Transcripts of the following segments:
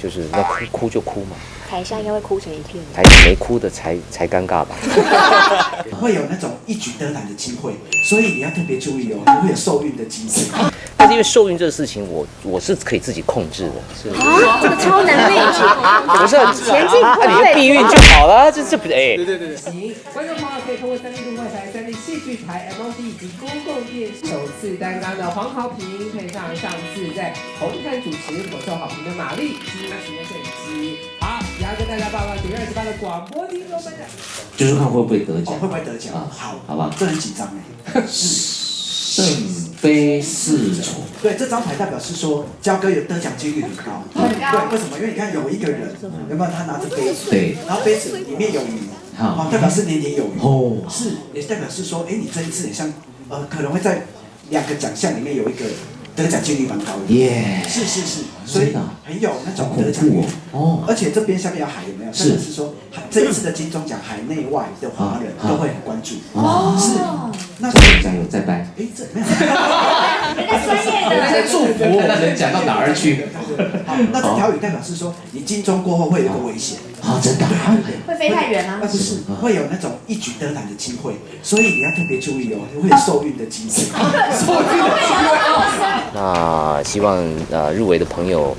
就是那哭就哭嘛，台下应该会哭成一片。台下没哭的才尴尬吧？会有那种一举得来的机会，所以你要特别注意哦，你会有受孕的机会。但是因为受孕这个事情，我是可以自己控制的，是啊，这个超难理解。不是前进那你就避孕就好了，这不哎。对。观众朋友可以通过3立路外台、3立戏剧台、MOD 以及公共电视首次担纲的黄豪平，配上上次在红毯主持颇受好评的玛丽及许愿摄影机。好，也要跟大家报告9月28的广播听众颁奖，就是看会不会得奖，会不会得奖？好，好吧，这很紧张哎。圣杯四重，对，这张牌代表是说焦哥有得奖几率很高。对，为什么？因为你看有一个人，有没有他拿着杯子？对，然后杯子里面有鱼，好，代表是年年有余。哦，是，也代表是说，哎，你这一次也像，可能会在2个奖项里面有一个得奖几率蛮高的。耶，是，所以很有那种得奖率。哦，而且这边下面有海有没有？是说这一次的金钟奖，海内外的华人都会很关注。哦，是。那加油，再掰。哎，这没有。人家专业的。在祝福，看能讲到哪儿去？好，那这条鱼代表是说，你金钟过后会有一个危险。啊，真的？会飞太远啊？不是，会有那种一举得来的机会，所以你要特别注意哦，你会有受孕的机会。受孕的机会。那希望入围的朋友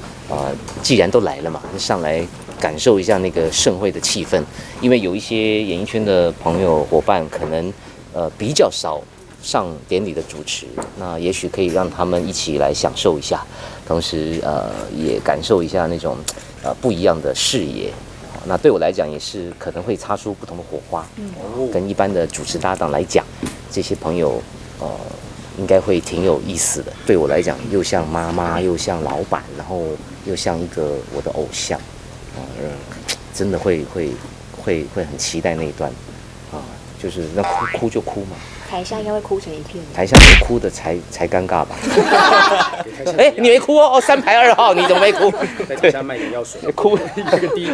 既然都来了嘛，就上来感受一下那个盛会的气氛，因为有一些演艺圈的朋友伙伴可能比较少上典礼的主持，那也许可以让他们一起来享受一下，同时也感受一下那种不一样的视野。那对我来讲也是可能会擦出不同的火花。跟一般的主持搭档来讲，这些朋友应该会挺有意思的。对我来讲，又像妈妈，又像老板，然后又像一个我的偶像，真的会很期待那一段就是那哭就哭嘛。台下应该会哭成一片。台下没哭的才尴尬吧？哎，你没哭哦，3排2号，你怎么没哭？在台下卖眼药水，哭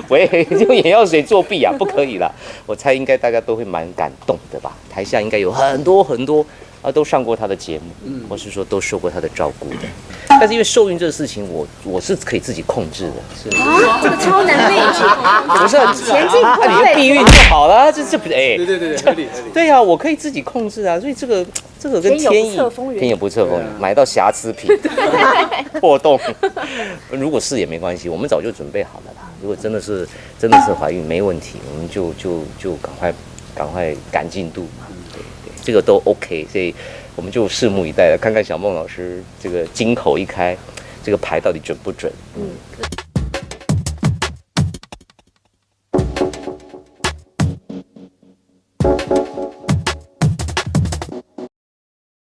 喂，用眼药水作弊啊？不可以啦！我猜应该大家都会蛮感动的吧？台下应该有很多都上过他的节目，或是说都受过他的照顾的。但是因为受孕这个事情，我是可以自己控制的，是啊，这个超难理解。不是前进你就避孕就好了，这不哎，对，合理。对呀，我可以自己控制啊，所以这个跟天意天有不测风云，买到瑕疵品破洞，如果是也没关系，我们早就准备好了啦。如果真的是怀孕没问题，我们就赶快赶进度嘛。对，这个都 OK， 所以我们就拭目以待了，看看小孟老师这个金口一开，这个牌到底准不准？